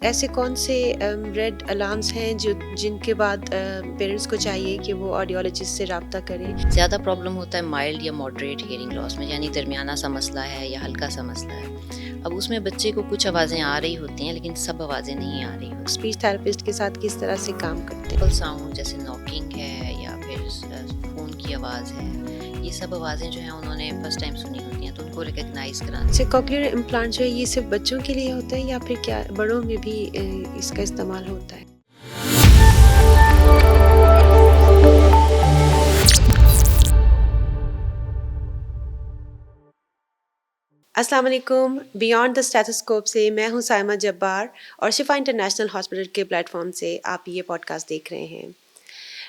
ऐसे कौन से रेड अलार्म्स हैं जो जिनके बाद पेरेंट्स को चाहिए कि वो ऑडियोलॉजिस्ट से राब्ता करें? ज़्यादा प्रॉब्लम होता है माइल्ड या मॉडरेट हियरिंग लॉस में, यानी दरमियाना सा मसला है या हल्का सा मसला है। अब उसमें बच्चे को कुछ आवाज़ें आ रही होती हैं लेकिन सब आवाज़ें नहीं आ रही होती। स्पीच थेरेपिस्ट के साथ किस तरह से काम करते ट्रिपल हैं? साउंड जैसे नॉकिंग है या फिर फ़ोन की आवाज़ है, ये सब आवाज़ें जो हैं उन्होंने फर्स्ट टाइम सुनी होती हैं तो उनको रिकॉग्नाइज़ कराना। जैसे कॉक्लियर इम्प्लांट जो है ये सिर्फ बच्चों के लिए होता है या फिर क्या बड़ों में भी इसका इस्तेमाल होता है? अस्सलाम वालेकुम। बियॉन्ड द स्टेथोस्कोप से मैं हूँ साइमा जब्बार और शिफा इंटरनेशनल हॉस्पिटल के प्लेटफॉर्म से आप ये पॉडकास्ट देख रहे हैं।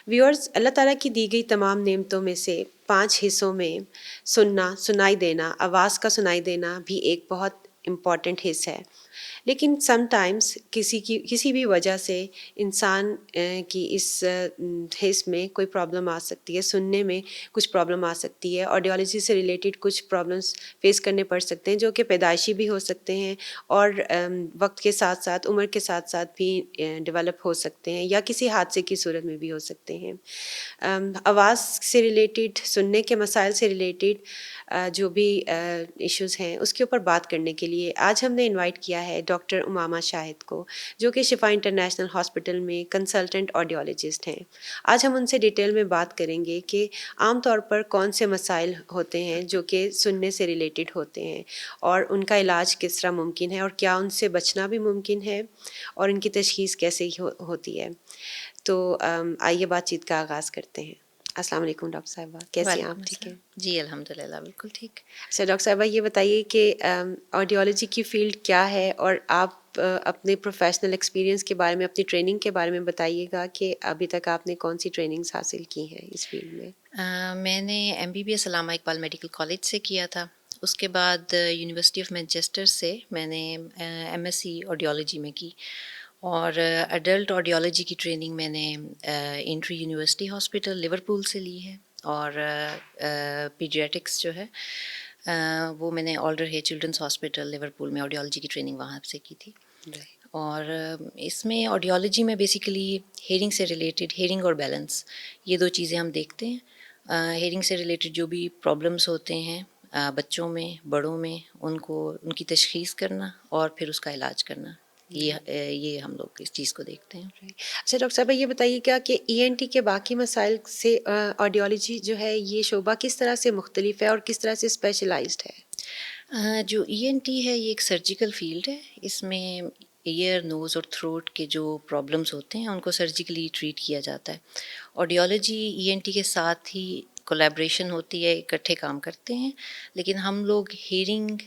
व्यूअर्स, अल्लाह ताला की दी गई तमाम नेमतों में से 5 हिस्सों में सुनना, सुनाई देना, आवाज़ का सुनाई देना भी एक बहुत इम्पॉर्टेंट हिस्सा है। लेकिन समटाइम्स किसी भी वजह से इंसान की इस हिस्स में कोई प्रॉब्लम आ सकती है, सुनने में कुछ प्रॉब्लम आ सकती है, ऑडियोलॉजी से रिलेटेड कुछ प्रॉब्लम्स फेस करने पड़ सकते हैं जो कि पैदाइशी भी हो सकते हैं और वक्त के साथ साथ उम्र के साथ साथ भी डेवलप हो सकते हैं या किसी हादसे की सूरत में भी हो सकते हैं। आवाज़ से रिलेटेड, सुनने के मसाइल से रिलेटेड जो भी इश्यूज़ हैं उसके ऊपर बात करने के लिए आज हमने इनवाइट किया है डॉक्टर उमामा शाहिद को, जो कि शिफा इंटरनेशनल हॉस्पिटल में कंसल्टेंट ऑडियोलॉजिस्ट हैं। आज हम उनसे डिटेल में बात करेंगे कि आम तौर पर कौन से मसाइल होते हैं जो कि सुनने से रिलेटेड होते हैं और उनका इलाज किस तरह मुमकिन है और क्या उनसे बचना भी मुमकिन है और इनकी तशख़ीस कैसे होती है। तो आइए बातचीत का आगाज़ करते हैं। अस्सलाम वालेकुम डॉक्टर साहिबा, कैसी हैं आप? वालेकुम ठीक हैं? अस्सलाम। जी, अल्हम्दुलिल्लाह बिल्कुल ठीक। अच्छा डॉक्टर साहिबा, ये बताइए कि ऑडियोलॉजी की फ़ील्ड क्या है और आप अपने प्रोफ़ेशनल एक्सपीरियंस के बारे में, अपनी ट्रेनिंग के बारे में बताइएगा कि अभी तक आपने कौन-सी ट्रेनिंग्स हासिल की हैं इस फ़ील्ड में? मैंने एमबीबीएस अल्लामा इकबाल मेडिकल कॉलेज से किया था। उसके बाद यूनिवर्सिटी ऑफ मैनचेस्टर से मैंने एमएससी ऑडियोलॉजी में की और एडल्ट ऑडियोलॉजी की ट्रेनिंग मैंने इंट्री यूनिवर्सिटी हॉस्पिटल लिवरपूल से ली है और पीडियाट्रिक्स जो है वो मैंने ऑल्डर है चिल्ड्रंस हॉस्पिटल लिवरपूल में ऑडियोलॉजी की ट्रेनिंग वहाँ से की थी। राइट। और इसमें ऑडियोलॉजी में बेसिकली हेयरिंग से रिलेटेड हेयरिंग और बैलेंस, ये 2 चीज़ें हम देखते हैं। हेयरिंग से रिलेटेड जो भी प्रॉब्लम्स होते हैं बच्चों में, बड़ों में, उनको उनकी तशख़ीस करना और फिर उसका इलाज करना। ये हम लोग इस चीज़ को देखते हैं। राइट। अच्छा डॉक्टर साहबा, ये बताइए क्या कि ईएनटी के बाकी मसाइल से ऑडियोलॉजी जो है ये शोबा किस तरह से मुख्तलिफ है और किस तरह से स्पेशलाइज्ड है? जो ईएनटी है ये एक सर्जिकल फील्ड है। इसमें ईयर, नोज़ और थ्रोट के जो प्रॉब्लम्स होते हैं उनको सर्जिकली ट्रीट किया जाता है। ऑडियोलॉजी ईएनटी के साथ ही कोलैबोरेशन होती है, इकट्ठे काम करते हैं, लेकिन हम लोग हियरिंग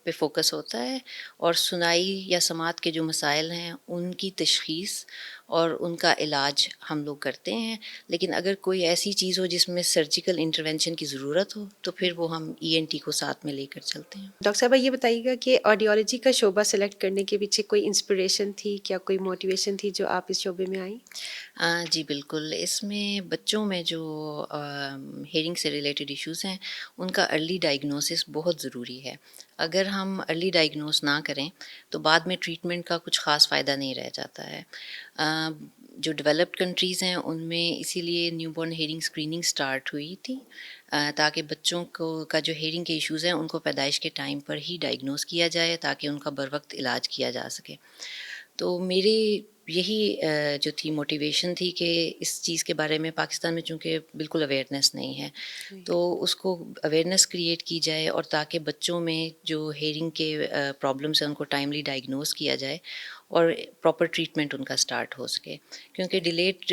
पे फ़ोकस होता है और सुनाई या समात के जो मसाइल हैं उनकी तशख़ीस और उनका इलाज हम लोग करते हैं। लेकिन अगर कोई ऐसी चीज़ हो जिसमें सर्जिकल इंटरवेंशन की ज़रूरत हो तो फिर वो हम ईएनटी को साथ में लेकर चलते हैं। डॉक्टर साहबा, ये बताइएगा कि ऑडियोलॉजी का शोबा सेलेक्ट करने के पीछे कोई इंस्पिरेशन थी, क्या कोई मोटिवेशन थी जो आप इस शोबे में आई? जी बिल्कुल, इसमें बच्चों में जो हेयरिंग से रिलेटेड इश्यूज़ हैं, उनका अर्ली डायग्नोसिस बहुत ज़रूरी है। अगर हम अर्ली डायग्नोस ना करें, तो बाद में ट्रीटमेंट का कुछ ख़ास फ़ायदा नहीं रह जाता है। अ, जो डेवलप्ड कंट्रीज़ हैं, उनमें इसीलिए न्यूबॉर्न हेयरिंग स्क्रीनिंग स्टार्ट हुई थी ताकि बच्चों को का जो हेयरिंग के इश्यूज़ हैं, उनको पैदाइश के टाइम पर ही डायग्नोस किया जाए ताकि उनका बरवक़्त इलाज किया जा सके। तो मेरी यही जो थी मोटिवेशन थी कि इस चीज़ के बारे में पाकिस्तान में चूँकि बिल्कुल अवेयरनेस नहीं है, राइट। तो उसको अवेयरनेस क्रिएट की जाए और ताकि बच्चों में जो हेयरिंग के प्रॉब्लम्स हैं उनको टाइमली डायग्नोस किया जाए और प्रॉपर ट्रीटमेंट उनका स्टार्ट हो सके। क्योंकि डिलेड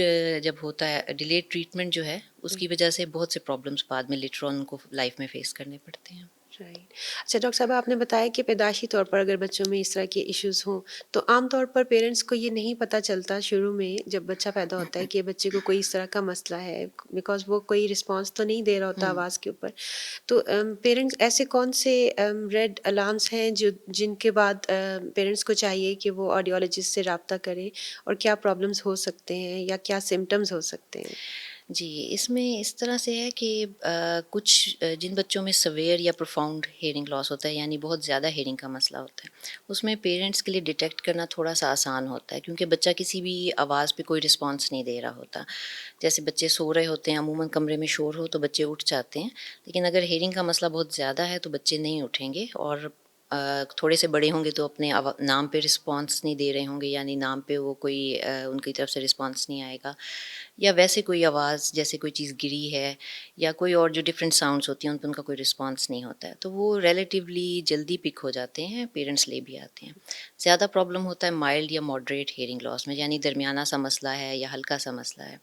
जब होता है डिलेड ट्रीटमेंट जो है उसकी वजह से बहुत से प्रॉब्लम्स बाद में लेटर ऑन उनको लाइफ में फेस करने पड़ते हैं। राइट। अच्छा डॉक्टर साहब, आपने बताया कि पैदाइशी तौर पर अगर बच्चों में इस तरह के इश्यूज़ हों, तो आम तौर पर पेरेंट्स को ये नहीं पता चलता शुरू में जब बच्चा पैदा होता है कि बच्चे को कोई इस तरह का मसला है, बिकॉज़ वो कोई रिस्पॉन्स तो नहीं दे रहा होता हुँ। आवाज़ के ऊपर। तो पेरेंट्स ऐसे कौन से रेड अलार्म्स हैं जो जिनके बाद पेरेंट्स को चाहिए कि वो ऑडियोलॉजिस्ट से राब्ता करें और क्या प्रॉब्लम्स हो सकते हैं या क्या सिम्पटम्स हो सकते हैं? जी, इसमें इस तरह से है कि कुछ जिन बच्चों में सवेयर या प्रोफाउंड हियरिंग लॉस होता है, यानी बहुत ज़्यादा हियरिंग का मसला होता है, उसमें पेरेंट्स के लिए डिटेक्ट करना थोड़ा-सा आसान होता है, क्योंकि बच्चा किसी भी आवाज़ पे कोई रिस्पॉन्स नहीं दे रहा होता। जैसे बच्चे सो रहे होते हैं, अमूमन कमरे में शोर हो तो बच्चे उठ जाते हैं, लेकिन अगर हियरिंग का मसला बहुत ज़्यादा है तो बच्चे नहीं उठेंगे, और थोड़े से बड़े होंगे तो अपने नाम पे रिस्पॉन्स नहीं दे रहे होंगे, यानी नाम पे वो कोई उनकी तरफ से रिस्पॉन्स नहीं आएगा, या वैसे कोई आवाज़ जैसे कोई चीज़ गिरी है या कोई और जो डिफरेंट साउंड्स होती हैं उन पे उनका कोई रिस्पॉन्स नहीं होता है, तो वो रिलेटिवली जल्दी पिक हो जाते हैं, पेरेंट्स ले भी आते हैं। ज़्यादा प्रॉब्लम होता है माइल्ड या मॉडरेट हियरिंग लॉस में, यानी दरमियाना सा मसला है या हल्का सा मसला है।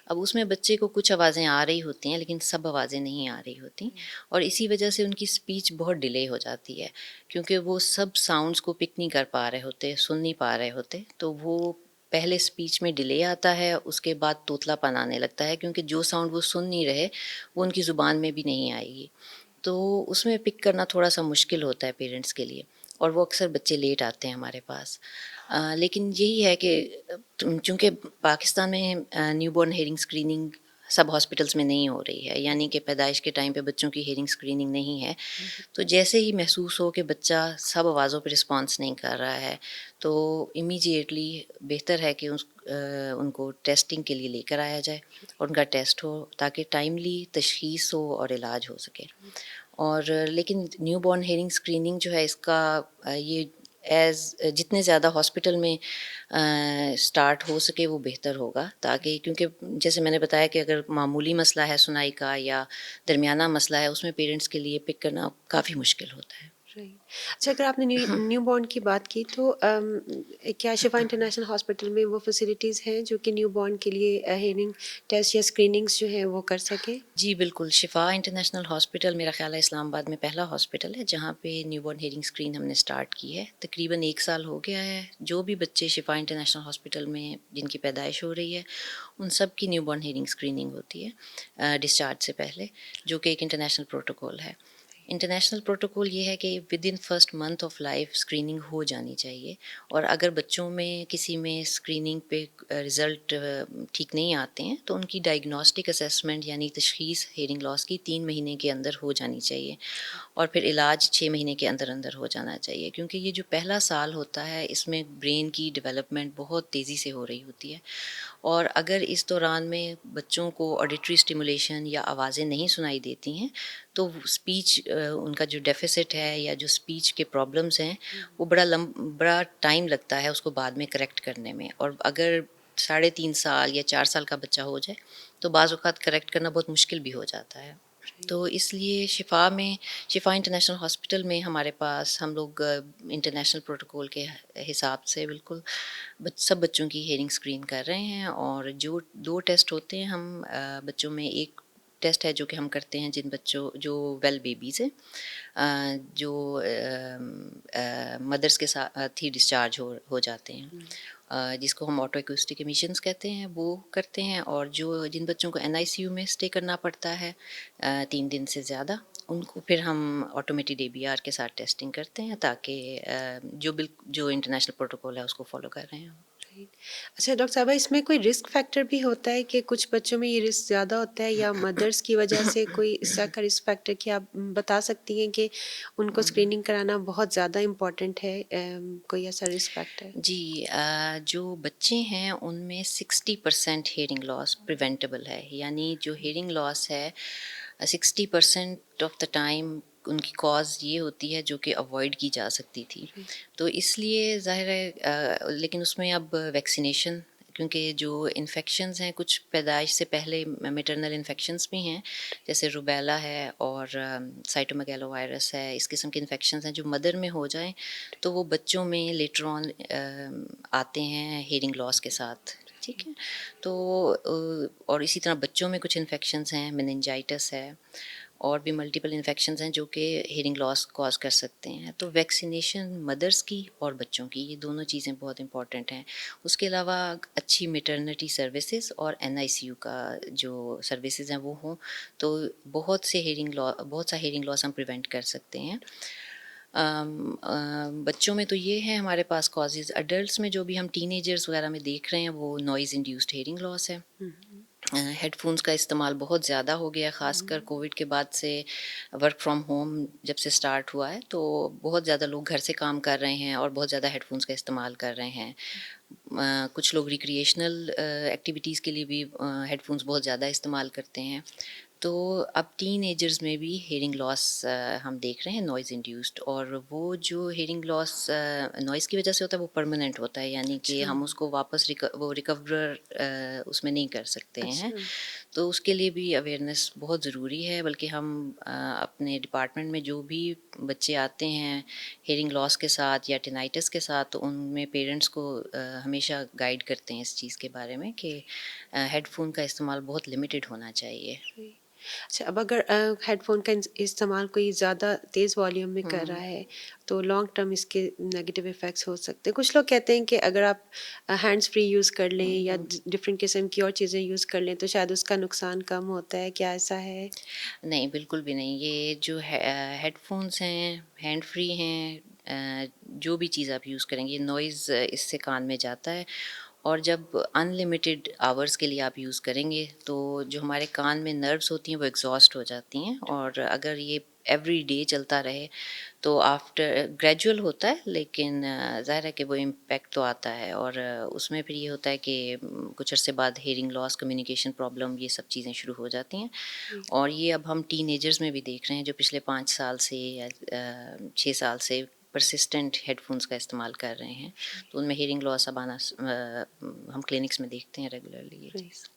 अब उसमें बच्चे को कुछ आवाज़ें आ रही होती हैं, लेकिन सब आवाज़ें नहीं आ रही होती, और इसी वजह से उनकी स्पीच बहुत डिले हो जाती है, क्योंकि वो सब साउंड्स को पिक नहीं कर पा रहे होते, सुन नहीं पा रहे होते, तो वो पहले स्पीच में डिले आता है, उसके बाद तोतलापन आने लगता है, क्योंकि जो साउंड वो सुन नहीं रहे, वो उनकी ज़ुबान में भी नहीं आएगी। तो उसमें पिक करना थोड़ा-सा मुश्किल होता है पेरेंट्स के लिए, और वो अक्सर बच्चे लेट आते हैं हमारे पास। लेकिन यही है कि चूँकि पाकिस्तान में न्यूबॉर्न हियरिंग स्क्रीनिंग सब हॉस्पिटल्स में नहीं हो रही है, यानी कि पैदाइश के टाइम पे बच्चों की हियरिंग स्क्रीनिंग नहीं है। तो जैसे ही महसूस हो कि बच्चा सब आवाज़ों पे रिस्पॉन्स नहीं कर रहा है, तो इमीडिएटली बेहतर है कि उनको टेस्टिंग के लिए लेकर आया जाए और उनका टेस्ट हो, ताकि टाइमली तशख़ीस हो और इलाज हो सके। और लेकिन न्यूबॉर्न हियरिंग स्क्रीनिंग जो है इसका ये जितने ज़्यादा हॉस्पिटल में स्टार्ट हो सके वो बेहतर होगा, ताकि क्योंकि जैसे मैंने बताया कि अगर मामूली मसला है सुनाई का या दरमियाना मसला है, उसमें पेरेंट्स के लिए पिक करना काफ़ी मुश्किल होता है। राइट। अच्छा, अगर आपने न्यू बॉर्न की बात की तो क्या शिफा इंटरनेशनल हॉस्पिटल में वो फैसिलिटीज़ हैं जो कि न्यू बॉर्न के लिए हेयरिंग टेस्ट या स्क्रीनिंग्स जो हैं वो कर सकें? जी, बिल्कुल, शिफ़ा इंटरनेशनल हॉस्पिटल मेरा ख़्याल है इस्लामाबाद में पहला हॉस्पिटल है जहाँ पे न्यूबॉर्न हियरिंग स्क्रीन हमने स्टार्ट की है। तकरीबन 1 साल हो गया है। जो भी बच्चे शिफ़ा इंटरनेशनल हॉस्पिटल में जिनकी पैदाइश हो रही है, उन सब की न्यूबॉर्न हियरिंग स्क्रीनिंग होती है डिस्चार्ज से पहले, जो कि एक इंटरनेशनल प्रोटोकॉल है। इंटरनेशनल प्रोटोकॉल ये है कि within first month of life screening हो जानी चाहिए, और अगर बच्चों में किसी में स्क्रीनिंग पे रिज़ल्ट ठीक नहीं आते हैं तो उनकी डायग्नोस्टिक असेसमेंट यानी तशख़ीस हियरिंग लॉस की 3 महीने के अंदर हो जानी चाहिए, और फिर इलाज 6 महीने के अंदर-अंदर हो जाना चाहिए, क्योंकि ये जो पहला साल होता है इसमें ब्रेन की डेवलपमेंट बहुत तेज़ी से हो रही होती है, और अगर इस दौरान में बच्चों को ऑडिटरी स्टिमुलेशन या आवाज़ें नहीं सुनाई देती हैं, तो स्पीच उनका जो डेफ़िसिट है या जो स्पीच के प्रॉब्लम्स हैं, वो बड़ा टाइम लगता है उसको बाद में करेक्ट करने में, और अगर साढ़े 3 साल या 4 साल का बच्चा हो जाए, तो बाज़ औक़ात करेक्ट करना बहुत मुश्किल भी हो जाता है। तो इसलिए शिफ़ा इंटरनेशनल हॉस्पिटल में हमारे पास हम लोग इंटरनेशनल प्रोटोकॉल के हिसाब से बिल्कुल सब बच्चों की हियरिंग स्क्रीन कर रहे हैं, और जो 2 टेस्ट होते हैं हम बच्चों में, एक टेस्ट है जो कि हम करते हैं जिन बच्चों जो वेल बेबीज़ हैं, जो मदर्स के साथ ही डिस्चार्ज हो जाते हैं, जिसको हम ऑटो एक्यूस्टिक एमिशंस कहते हैं, वो करते हैं, और जो जिन बच्चों को एनआईसीयू में स्टे करना पड़ता है 3 दिन से ज़्यादा, उनको फिर हम ऑटोमेटेड एबीआर के साथ टेस्टिंग करते हैं, ताकि जो इंटरनेशनल प्रोटोकॉल है उसको फॉलो कर रहे हैं हम। राइट। अच्छा डॉक्टर साहबा, इसमें कोई रिस्क फैक्टर भी होता है कि कुछ बच्चों में ये रिस्क ज़्यादा होता है या मदर्स की वजह से कोई इस तरह का रिस्क फैक्टर, क्या आप बता सकती हैं कि उनको स्क्रीनिंग कराना बहुत ज़्यादा इम्पोर्टेंट है? कोई ऐसा रिस्क फैक्टर? जी, जो बच्चे हैं उनमें 60% हियरिंग लॉस प्रिवेंटेबल है, यानी जो हियरिंग लॉस है 60% ऑफ द टाइम उनकी कॉज ये होती है जो कि अवॉइड की जा सकती थी। तो इसलिए ज़ाहिर है, लेकिन उसमें अब वैक्सीनेशन, क्योंकि जो इन्फेक्शंस हैं कुछ पैदाइश से पहले मैटरनल इन्फेक्शंस भी हैं, जैसे रुबेला है और साइटोमेगालोवायरस है, इस किस्म के इन्फेक्शंस हैं जो मदर में हो जाएं तो वो बच्चों में लेटर ऑन आते हैं हियरिंग लॉस के साथ। ठीक है, तो और इसी तरह बच्चों में कुछ इन्फेक्शंस हैं, मेनिंजाइटिस है, और भी मल्टीपल इन्फेक्शंस हैं जो कि हियरिंग लॉस कॉज कर सकते हैं। तो वैक्सीनेशन मदर्स की और बच्चों की, ये दोनों चीज़ें बहुत इंपॉर्टेंट हैं। उसके अलावा अच्छी मैटरनिटी सर्विसेज और एनआईसीयू का जो सर्विसेज हैं वो हों, तो बहुत सा हियरिंग लॉस हम प्रिवेंट कर सकते हैं। बच्चों में तो ये है हमारे पास कॉजेज़। अडल्ट्स में जो भी हम टीनेजर्स वगैरह में देख रहे हैं वो नॉइज़ इंड्यूस्ड हियरिंग लॉस है। हेडफ़ोन्स का इस्तेमाल बहुत ज़्यादा हो गया है, ख़ासकर कोविड के बाद से वर्क फ्रॉम होम जब से स्टार्ट हुआ है, तो बहुत ज़्यादा लोग घर से काम कर रहे हैं और बहुत ज़्यादा हेडफ़ोन्स का इस्तेमाल कर रहे हैं। कुछ लोग रिक्रिएशनल एक्टिविटीज़ के लिए भी हेडफ़ोन्स बहुत ज़्यादा इस्तेमाल करते हैं। तो अब टीनेजर्स में भी हियरिंग लॉस हम देख रहे हैं नॉइज़ इंड्यूस्ड, और वो जो हियरिंग लॉस नॉइज़ की वजह से होता है वो परमानेंट होता है, यानी कि अच्छा, हम उसको वापस रिकवर उसमें नहीं कर सकते हैं। अच्छा। तो उसके लिए भी अवेयरनेस बहुत ज़रूरी है, बल्कि हम अपने डिपार्टमेंट में जो भी बच्चे आते हैं हियरिंग लॉस के साथ या टिनाइटिस के साथ, तो उनमें पेरेंट्स को हमेशा गाइड करते हैं इस चीज़ के बारे में कि हेडफ़ोन का इस्तेमाल बहुत लिमिटेड होना चाहिए। जी। अच्छा, अब अगर हेडफ़ोन का इस्तेमाल कोई ज़्यादा तेज़ वॉल्यूम में कर रहा हुँ, है, तो लॉन्ग टर्म इसके नेगेटिव इफ़ेक्ट्स हो सकते हैं। कुछ लोग कहते हैं कि अगर आप हैंड्स फ्री यूज़ कर लें या हुँ। डिफ़रेंट किस्म की और चीज़ें यूज़ कर लें, तो शायद उसका नुकसान कम होता है। क्या ऐसा है? नहीं, बिल्कुल भी नहीं। ये जो हेडफ़ोन्स हैं, हैंड फ्री हैं, जो भी चीज़ आप यूज़ करेंगे, नॉइज़ इससे कान में जाता है, और जब अनलिमिटेड आवर्स के लिए आप यूज़ करेंगे, तो जो हमारे कान में नर्व्स होती हैं, वो एग्ज़ॉस्ट हो जाती हैं, और अगर ये एवरी डे चलता रहे, तो आफ्टर ग्रेजुअल होता है, लेकिन ज़ाहिर है कि वो इम्पैक्ट तो आता है, और उसमें फिर ये होता है कि कुछ अरसे बाद हियरिंग लॉस, कम्युनिकेशन प्रॉब्लम, ये सब चीज़ें शुरू हो जाती हैं। जी। और ये अब हम टीनेजर्स में भी देख रहे हैं, जो पिछले 5 साल से या 6 साल से परसिस्टेंट हेडफ़ोन्स का इस्तेमाल कर रहे हैं। तो उनमें हियरिंग लॉस अब हम क्लिनिक्स में देखते हैं रेगुलरली ये राइट। चीज़।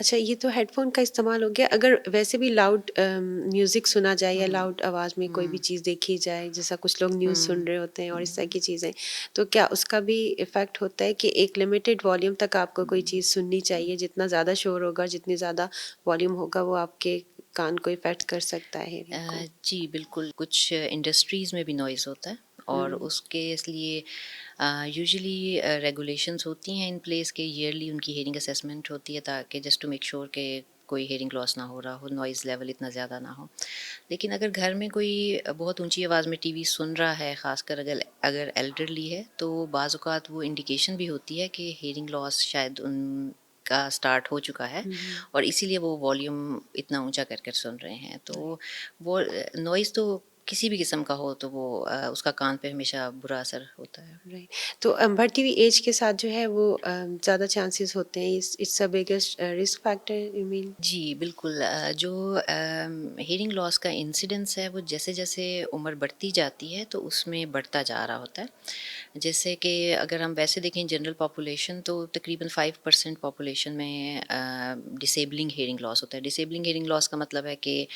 अच्छा, ये तो हेडफ़ोन का इस्तेमाल हो गया। अगर वैसे भी लाउड म्यूज़िक सुना जाए या हुँ, लाउड आवाज़ में कोई भी हुँ, चीज़ देखी जाए, जैसा कुछ लोग न्यूज़ सुन हुँ, रहे होते हैं और इस तरह हुँ, की चीज़ें, तो क्या उसका भी इफ़ेक्ट होता है कि एक लिमिटेड वॉल्यूम तक आपको कोई हुँ। चीज़ सुननी चाहिए? जितना ज़्यादा शोर होगा, जितनी ज़्यादा वॉल्यूम होगा, वो आपके कान को इफ़ेक्ट कर सकता है, हियरिंग को? जी, बिल्कुल, कुछ इंडस्ट्रीज़ में भी नॉइज़ होता है, और हुँ, उसके इसलिए यूजुअली रेगुलेशंस होती हैं इन प्लेस के, ईयरली उनकी हियरिंग असेसमेंट होती है, ताकि जस्ट टू मेक श्योर कि कोई हियरिंग लॉस ना हो रहा हो, नॉइज़ लेवल इतना ज़्यादा ना हो। लेकिन अगर घर में कोई बहुत ऊँची आवाज़ में टीवी सुन रहा है, ख़ासकर अगर अगर एल्डरली है, तो बाज़ औक़ात वो इंडिकेशन भी होती है कि हियरिंग लॉस शायद उनका स्टार्ट हो चुका है, हुँ, हुँ। और इसीलिए वो वॉल्यूम इतना ऊँचा कर कर सुन रहे हैं। तो वो नॉइज़ तो किसी भी किस्म का हो, तो वो उसका कान पे हमेशा बुरा असर होता है। राइट। तो बढ़ती हुई एज के साथ जो है वो ज़्यादा चांसेस होते हैं, it's a biggest risk factor, you mean? जी, बिल्कुल, जो हियरिंग लॉस का इंसिडेंस है, वो जैसे-जैसे उम्र बढ़ती जाती है, तो उसमें बढ़ता जा रहा होता है। जैसे कि अगर हम वैसे देखें जनरल पॉपुलेशन, तो तकरीबन 5% पॉपुलेशन में डिसेबलिंग हियरिंग लॉस होता है। डिसेबलिंग हियरिंग लॉस का मतलब है कि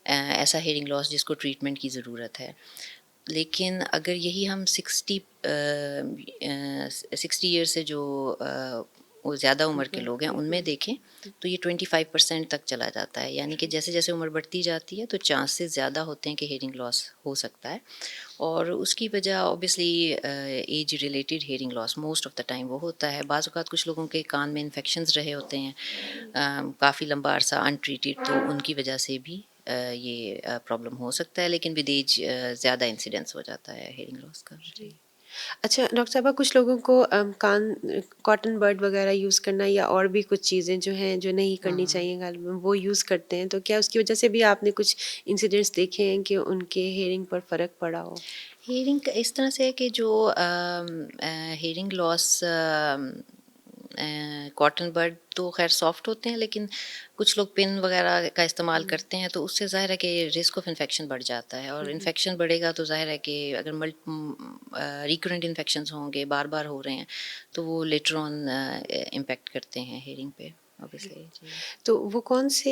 ऐसा हियरिंग लॉस जिसको ट्रीटमेंट की ज़रूरत है। लेकिन अगर यही हम 60 ईयर से जो वो ज़्यादा उम्र के ऊपर लोग हैं, के, उनमें देखें, तो ये 25% तक चला जाता है। यानी कि राइट। जैसे-जैसे उम्र बढ़ती जाती है, तो चांसेस ज़्यादा होते हैं कि हियरिंग लॉस हो सकता है, और उसकी वजह obviously age related hearing loss most of the time वो होता है। बाज़ औक़ात कुछ लोगों के कान में इन्फेक्शंस रहे होते हैं काफ़ी लंबा अरसा अनट्रीटेड, तो उनकी वजह से भी ये प्रॉब्लम हो सकता है, लेकिन विद एज ज़्यादा इंसिडेंस हो जाता है हियरिंग लॉस का। जी। अच्छा डॉक्टर साहबा, कुछ लोगों को कॉटन बड वगैरह यूज़ करना या और भी कुछ चीज़ें जो हैं जो नहीं करनी हुँ। चाहिए गाल में, वो यूज़ करते हैं, तो क्या उसकी वजह से भी आपने कुछ इंसिडेंट्स देखे हैं कि उनके हेयरिंग पर फ़र्क पड़ा हो? हियरिंग इस तरह से है कि जो हियरिंग लॉस कॉटन बड तो ख़ैर सॉफ्ट होते हैं, लेकिन कुछ लोग पिन वग़ैरह का इस्तेमाल हुँ, करते हैं, तो उससे ज़ाहिर है कि रिस्क ऑफ इन्फेक्शन बढ़ जाता है, और हुँ, हुँ। इन्फेक्शन बढ़ेगा तो ज़ाहिर है कि अगर रिकरेंट इन्फेक्शंस होंगे, बार-बार हो रहे हैं, तो वो लेटर ऑन इम्पैक्ट करते हैं हियरिंग पे ऑब्वियसली। जी। तो वो कौन से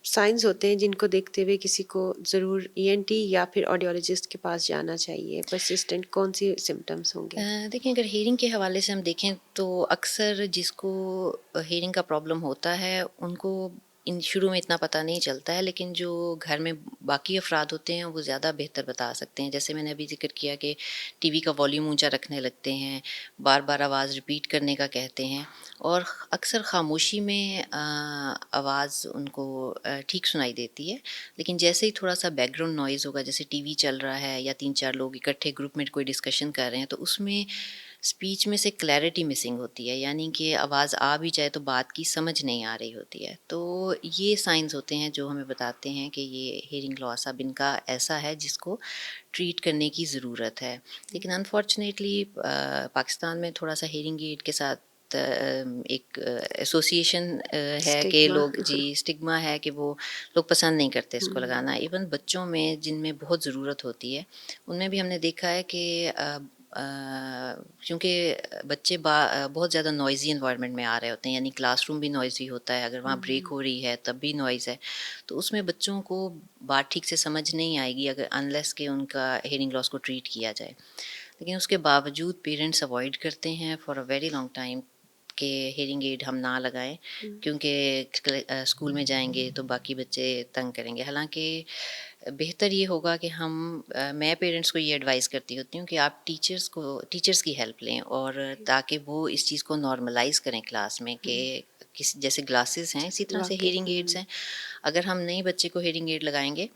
साइंस होते हैं जिनको देखते हुए किसी को ज़रूर ईएनटी या फिर ऑडियोलॉजिस्ट के पास जाना चाहिए? परसिस्टेंट कौन सी सिम्पटम्स होंगे? देखिए, अगर हीयरिंग के हवाले से हम देखें, तो अक्सर जिसको हीयरिंग का प्रॉब्लम होता है, उनको इन शुरू में इतना पता नहीं चलता है, लेकिन जो घर में बाकी अफराद होते हैं, वो ज़्यादा बेहतर बता सकते हैं। जैसे मैंने अभी ज़िक्र किया कि टीवी का वॉल्यूम ऊंचा रखने लगते हैं, बार बार आवाज़ रिपीट करने का कहते हैं, और अक्सर खामोशी में आवाज़ उनको ठीक सुनाई देती है, लेकिन जैसे ही थोड़ा सा बैकग्राउंड नॉइज़ होगा, जैसे टीवी चल रहा है या तीन चार लोग इकट्ठे ग्रुप में कोई डिस्कशन कर रहे हैं, तो उसमें स्पीच में से क्लैरिटी मिसिंग होती है, यानी कि आवाज़ आ भी जाए तो बात की समझ नहीं आ रही होती है। तो ये साइंस होते हैं जो हमें बताते हैं कि ये हियरिंग लॉस अब इनका ऐसा है जिसको ट्रीट करने की ज़रूरत है। लेकिन अनफॉर्चुनेटली पाकिस्तान में थोड़ा-सा हियरिंग एड के साथ एक एसोसिएशन है कि स्टिग्मा। लोग जी स्टिग्मा है कि वो लोग पसंद नहीं करते इसको हुँ, लगाना। इवन बच्चों में जिनमें बहुत ज़रूरत होती है, उनमें भी हमने देखा है कि क्योंकि बच्चे बहुत ज़्यादा नॉइज़ी एनवायरनमेंट में आ रहे होते हैं, यानी क्लासरूम भी नॉइज़ी होता है, अगर वहाँ ब्रेक हुँ, हो रही है तब भी नॉइज़ है, तो उसमें बच्चों को बात ठीक से समझ नहीं आएगी अगर अनलेस कि उनका हियरिंग लॉस को ट्रीट किया जाए। लेकिन उसके बावजूद पेरेंट्स अवॉइड करते हैं for a very long time कि हियरिंग एड हम ना लगाएं, हुँ, क्योंकि स्कूल में जाएंगे तो बाकी बच्चे तंग करेंगे। हालांकि बेहतर ये होगा कि मैं पेरेंट्स को ये एडवाइस करती होती हूँ कि आप टीचर्स की हेल्प लें, और ताकि वो इस चीज़ को नॉर्मलाइज करें क्लास में कि हुँ, किसी जैसे ग्लासेस हैं इसी तरह से वाक़ई। हियरिंग एड्स हैं। अगर हम नए बच्चे को हियरिंग एड लगाएंगे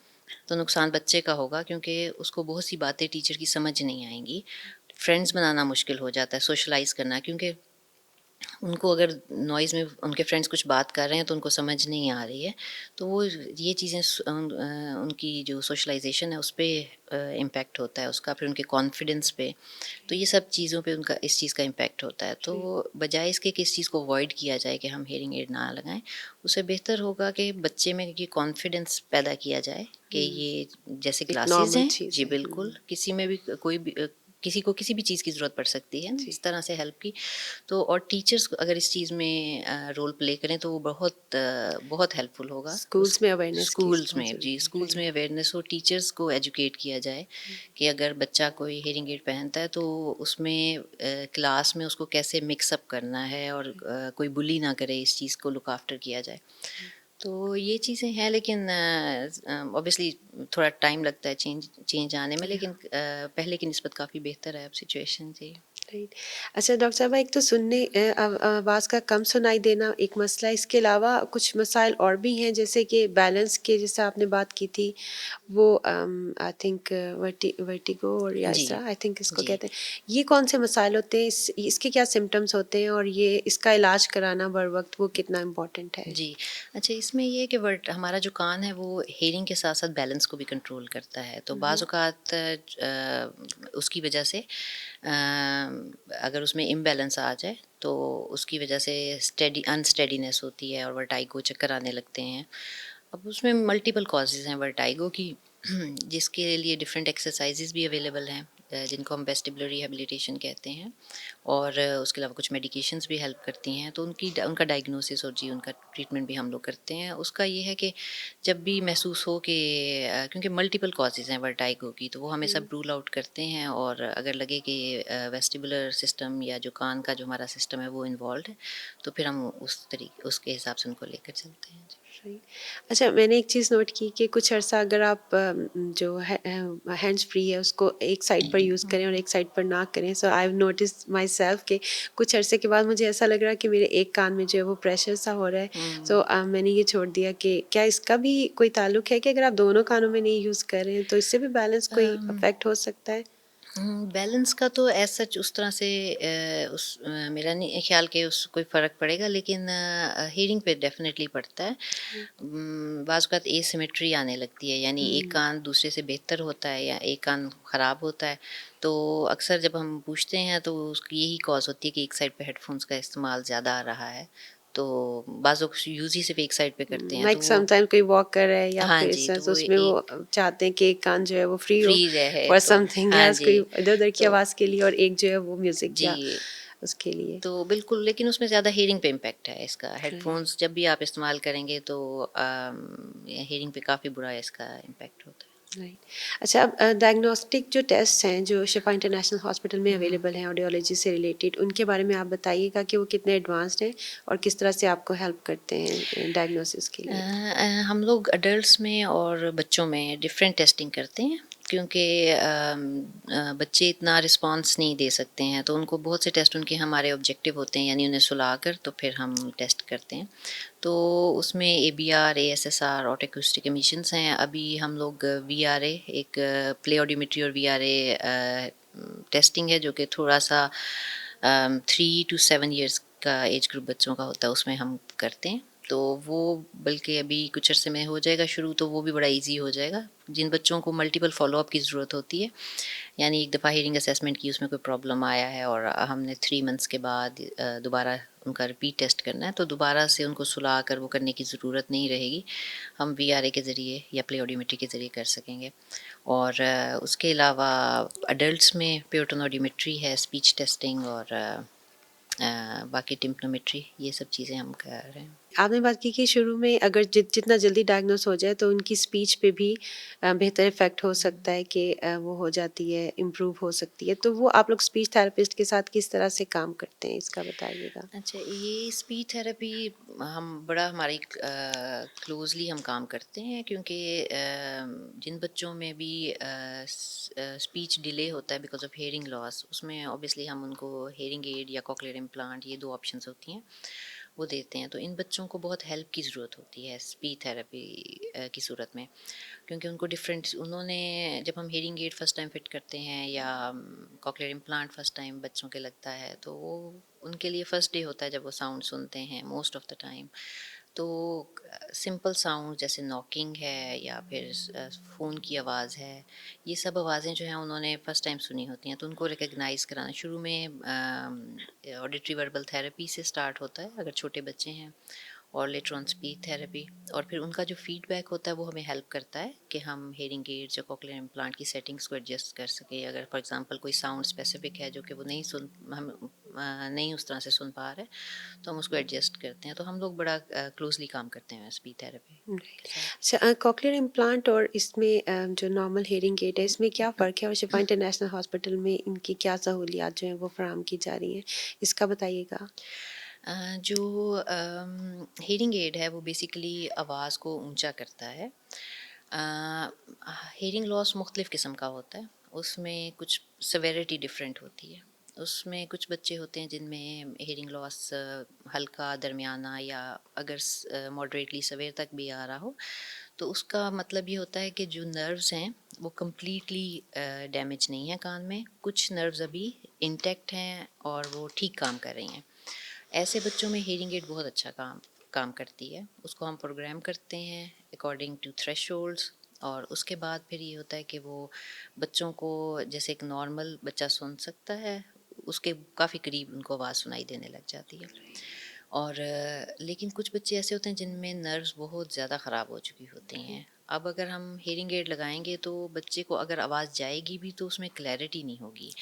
तो नुकसान बच्चे का होगा, क्योंकि उसको बहुत सी बातें टीचर की समझ नहीं आएंगी। फ्रेंड्स बनाना मुश्किल हो जाता है, सोशलाइज करना, क्योंकि उनको अगर नॉइज़ में उनके फ्रेंड्स कुछ बात कर रहे हैं तो उनको समझ नहीं आ रही है, तो वो ये चीज़ें उनकी जो सोशलाइजेशन है उस पे इम्पैक्ट होता है उसका, फिर उनके कॉन्फिडेंस पे। तो ये सब चीज़ों पे उनका इस चीज़ का इम्पैक्ट होता है। तो जी, बजाय इसके कि इस चीज़ को अवॉइड किया जाए कि हम हियरिंग एड ना लगाएं, उससे बेहतर होगा कि बच्चे में ये कॉन्फिडेंस पैदा किया जाए कि हुँ, ये जैसे एक ग्लासेस नॉर्मल हैं चीज़ जी है। बिल्कुल, किसी में भी कोई भी किसी को किसी भी चीज़ की ज़रूरत पड़ सकती है ना जी, इस तरह से हेल्प की। तो और टीचर्स अगर इस चीज़ में रोल प्ले करें तो वो बहुत हेल्पफुल होगा। उस स्कूल्स में अवेयरनेस की स्कूल्स बहुत में जी, ज़रूरी है। Schools right. में अवेयरनेस हो, टीचर्स को एजुकेट किया जाए कि अगर बच्चा कोई हियरिंग एड पहनता है तो उसमें क्लास में उसको कैसे मिक्स अप करना है, और कोई बुली ना करे, इस चीज़ को लुक आफ्टर किया जाए। तो ये चीज़ें हैं, लेकिन ऑब्वियसली थोड़ा टाइम लगता है चेंज चेंज आने में, लेकिन पहले की निस्बत काफ़ी बेहतर है अब सिचुएशन जी। राइट। अच्छा डॉक्टर साहबा, एक तो आवाज़ का कम सुनाई देना एक मसला है, इसके अलावा कुछ मसाइल और भी हैं जैसे कि बैलेंस के, जैसे आपने बात की थी वो आई थिंक वर्टिगो और या जी, इस तरह आई थिंक इसको जी। कहते हैं। ये कौन से मसाइल होते हैं, इसके क्या सिम्टम्स होते हैं और ये इसका इलाज कराना बर वक्त वो कितना इम्पोर्टेंट है? जी। अच्छा, इसमें ये है कि वर्ट हमारा जो कान है वो हेयरिंग के साथ-साथ बैलेंस को भी कंट्रोल करता है। तो हम्म, बाज़ औक़ात उसकी वजह से अगर उसमें इम्बैलेंस आ जाए तो उसकी वजह से अनस्टेडीनेस होती है और वर्टाइगो, चक्कर आने लगते हैं। अब उसमें मल्टीपल कॉजेज़ हैं वर्टाइगो की, जिसके लिए डिफरेंट एक्सरसाइज़ेज़ भी अवेलेबल हैं, जिनको हम वेस्टिबुलर रिहैबिलिटेशन कहते हैं, और उसके अलावा कुछ मेडिकेशंस भी हेल्प करती हैं। तो उनका डायग्नोसिस और जी उनका ट्रीटमेंट भी हम लोग करते हैं। उसका ये है कि जब भी महसूस हो कि क्योंकि मल्टीपल कॉजेज़ हैं वर्टाइगो की, तो वो हमें सब रूल आउट करते हैं, और अगर लगे कि वेस्टिबुलर सिस्टम या जो कान का जो हमारा सिस्टम है वो इन्वॉल्व्ड है, तो फिर हम उसके हिसाब से उनको लेकर चलते हैं। जी। राइट। अच्छा, मैंने एक चीज़ नोट की कि कुछ अर्सा अगर आप जो हैंड्स फ्री है उसको एक साइड पर यूज़ करें और एक साइड पर ना करें, so I have notice myself कि कुछ अरसे के बाद मुझे ऐसा लग रहा है कि मेरे एक कान में जो है वो प्रेशर सा हो रहा है। हुँ। सो मैंने ये छोड़ दिया कि क्या इसका भी कोई ताल्लुक है कि अगर आप दोनों कानों में नहीं यूज़ कर रहे हैं तो इससे भी बैलेंस कोई अम अफेक्ट हो सकता है? बैलेंस का तो एज़ सच उस तरह से मेरा नहीं ख़्याल कि उस कोई फ़र्क पड़ेगा, लेकिन हियरिंग पे डेफ़िनेटली पड़ता है। बाज़ औक़ात एसिमेट्री आने लगती है, यानी एक हुँ, कान दूसरे से बेहतर होता है या एक कान ख़राब होता है। तो अक्सर जब हम पूछते हैं तो उसकी यही कॉज़ होती है कि एक साइड पे हेडफ़ोन्स का इस्तेमाल ज़्यादा आ रहा है। तो बाज़ लोग यूज़ ही सिर्फ़ एक साइड पे करते हैं, तो लाइक वो समटाइम कोई वॉक कर रहा है या हाँ फिर इस जी, तरह तो से वो उसमें वो एक चाहते हैं कि एक कान जो है वो फ्री हो फ्री रहे फॉर तो समथिंग हाँ एल्स, जी, कोई इधर-उधर की तो आवाज़ के लिए और एक जो है वो म्यूज़िक या जी। उसके लिए। तो बिल्कुल, लेकिन उसमें ज़्यादा हियरिंग पे इम्पैक्ट है इसका। राइट, हेडफ़ोन्स जब भी आप इस्तेमाल करेंगे तो हियरिंग पे काफ़ी बुरा इसका इम्पैक्ट होता है। राइट। अच्छा, अब डायग्नोस्टिक जो टेस्ट हैं जो शिफा इंटरनेशनल हॉस्पिटल में हुँ। अवेलेबल हैं ऑडियोलॉजी से रिलेटेड, उनके बारे में आप बताइएगा कि वो कितने एडवांस्ड हैं और किस तरह से आपको हेल्प करते हैं डायग्नोसिस के लिए? हम लोग अडल्ट्स में और बच्चों में डिफरेंट टेस्टिंग करते हैं, क्योंकि बच्चे इतना रिस्पॉन्स नहीं दे सकते हैं, तो उनको बहुत से टेस्ट उनके हमारे ऑब्जेक्टिव होते हैं, यानी उन्हें सुलाकर तो फिर हम टेस्ट करते हैं। तो उसमें एबीआर, एएसएसआर और एक्यूस्टिक एमिशंस हैं। अभी हम लोग वीआरए, एक प्ले ऑडियोमेट्री और वीआरए टेस्टिंग है जो कि थोड़ा सा 3 to 7 ईयर्स का एज ग्रुप बच्चों का होता है, उसमें हम करते हैं। तो वो बल्कि अभी कुछ अरसे में हो जाएगा शुरू, तो वो भी बड़ा इजी हो जाएगा। जिन बच्चों को मल्टीपल फॉलोअप की ज़रूरत होती है, यानी एक दफ़ा हीयरिंग असेसमेंट की, उसमें कोई प्रॉब्लम आया है और हमने 3 मंथ्स के बाद दोबारा उनका रिपीट टेस्ट करना है, तो दोबारा से उनको सुला कर वो करने की ज़रूरत नहीं रहेगी। हम वीआरए के ज़रिए या प्ले ऑडियोमेट्री के ज़रिए कर सकेंगे। और उसके अलावा अडल्ट्स में प्योटन ऑडियोमेट्री है, स्पीच टेस्टिंग और बाकी टिम्पनोमेट्री, ये सब चीज़ें हम कर रहे हैं। आपने बात की कि शुरू में अगर जितना जल्दी डायग्नोस हो जाए तो उनकी स्पीच पे भी बेहतर इफ़ेक्ट हो सकता है कि वो हो जाती है, इम्प्रूव हो सकती है। तो वो आप लोग स्पीच थेरेपिस्ट के साथ किस तरह से काम करते हैं, इसका बताइएगा? अच्छा, ये स्पीच थेरेपी हम बड़ा हमारी क्लोजली हम काम करते हैं, क्योंकि जिन बच्चों में भी स्पीच डिले होता है बिकॉज ऑफ हेयरिंग लॉस, उसमें ऑब्वियसली हम उनको हेयरिंग एड या कॉक्लियर इम्प्लांट, ये 2 ऑप्शंस होती हैं, वो देते हैं। तो इन बच्चों को बहुत हेल्प की ज़रूरत होती है स्पीच थेरेपी की सूरत में, क्योंकि उनको डिफरेंट, उन्होंने जब हम hearing aid first time fit करते हैं या कॉक्लियर इम्प्लांट फर्स्ट टाइम बच्चों के लगता है, तो वो उनके लिए फर्स्ट डे होता है जब वो साउंड सुनते हैं मोस्ट ऑफ द टाइम। तो सिंपल साउंड जैसे नॉकिंग है या फिर फ़ोन की आवाज़ है, ये सब आवाज़ें जो हैं उन्होंने फ़र्स्ट टाइम सुनी होती हैं, तो उनको रिकग्नाइज़ कराना शुरू में ऑडिटरी वर्बल थेरेपी से स्टार्ट होता है अगर छोटे बच्चे हैं, और लेटर ऑन स्पीच थेरेपी। और फिर उनका जो फीडबैक होता है वो हमें हेल्प करता है कि हम हेयरिंग एड्स या कॉक्लियर इम्प्लांट की सेटिंग्स को एडजस्ट कर सकें। अगर फॉर एग्जांपल कोई साउंड स्पेसिफिक है जो कि वो नहीं सुन, हम नहीं उस तरह से सुन पा रहे, तो हम उसको एडजस्ट करते हैं। तो हम लोग बड़ा क्लोजली काम करते हैं स्पीच थेरेपी राइट। के साथ। अच्छा, कॉक्लियर इम्प्लांट और इसमें जो नॉर्मल हेयरिंग एड है, इसमें क्या फ़र्क है और शिफा इंटरनेशनल हॉस्पिटल में इनकी क्या सहूलियात जो हैं वो फराहम की जा रही हैं, इसका बताइएगा? जो हेयरिंग एड है वो बेसिकली आवाज़ को ऊंचा करता है। हेयरिंग लॉस मुख्तलिफ़ किस्म का होता है, उसमें कुछ सेवेरिटी डिफरेंट होती है। उसमें कुछ बच्चे होते हैं जिनमें हेयरिंग लॉस हल्का, दरमियाना या अगर मॉडरेटली सवेर तक भी आ रहा हो, तो उसका मतलब ये होता है कि जो नर्व्स हैं वो कम्प्लीटली डैमेज नहीं है कान में, कुछ नर्व्स अभी इंटैक्ट हैं और वो ठीक काम कर रही हैं। ऐसे बच्चों में हेयरिंग एड बहुत अच्छा काम काम करती है। उसको हम प्रोग्राम करते हैं अकॉर्डिंग टू थ्रेशोल्ड्स, और उसके बाद फिर ये होता है कि वो बच्चों को जैसे एक नॉर्मल बच्चा सुन सकता है, उसके काफ़ी करीब उनको आवाज़ सुनाई देने लग जाती है। और लेकिन कुछ बच्चे ऐसे होते हैं जिनमें नर्व्स बहुत ज़्यादा ख़राब हो चुकी होती हैं। अब अगर हम हेयरिंग एड लगाएंगे तो बच्चे को अगर आवाज़ जाएगी भी तो उसमें क्लैरिटी नहीं होगी,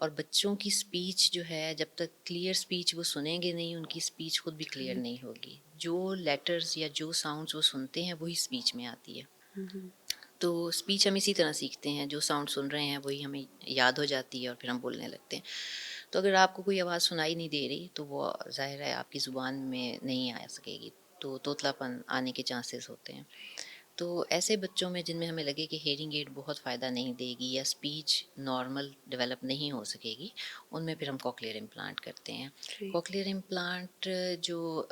और बच्चों की स्पीच जो है जब तक क्लियर स्पीच वो सुनेंगे नहीं, उनकी स्पीच खुद भी क्लियर नहीं होगी। जो लेटर्स या जो साउंड्स वो सुनते हैं वही स्पीच में आती है। तो स्पीच हम इसी तरह सीखते हैं, जो साउंड सुन रहे हैं वही हमें याद हो जाती है और फिर हम बोलने लगते हैं। तो अगर आपको कोई आवाज़ सुनाई नहीं दे रही तो वो ज़ाहिर है आपकी ज़ुबान में नहीं आ सकेगी, तो तोतलापन आने के चांसेस होते हैं। तो ऐसे बच्चों में जिनमें हमें लगे कि हेयरिंग एड बहुत फ़ायदा नहीं देगी या स्पीच नॉर्मल डेवलप नहीं हो सकेगी, उनमें फिर हम कॉक्लियर इम्प्लांट करते हैं। जी, कॉक्लियर इम्प्लांट जो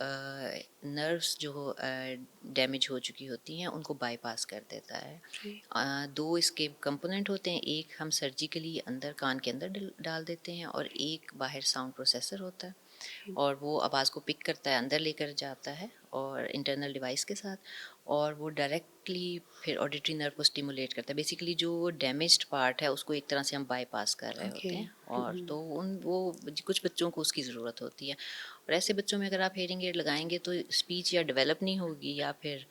नर्व्स जो डैमेज हो चुकी होती हैं उनको बाईपास कर देता है। जी, दो इसके कंपोनेंट होते हैं, एक हम सर्जिकली अंदर कान के अंदर डाल देते हैं और एक बाहर साउंड प्रोसेसर होता है, जी। और वो आवाज़ को पिक करता है, अंदर लेकर जाता है और इंटरनल डिवाइस के साथ, और वो डायरेक्टली फिर ऑडिटरी नर्व को स्टिमुलेट करता है। बेसिकली जो डैमेज्ड पार्ट है उसको एक तरह से हम बाईपास कर रहे ओके। होते हैं, और तो उन वो कुछ बच्चों को उसकी ज़रूरत होती है। और ऐसे बच्चों में अगर आप हेयरिंग एड लगाएंगे तो स्पीच या डेवलप नहीं होगी या फिर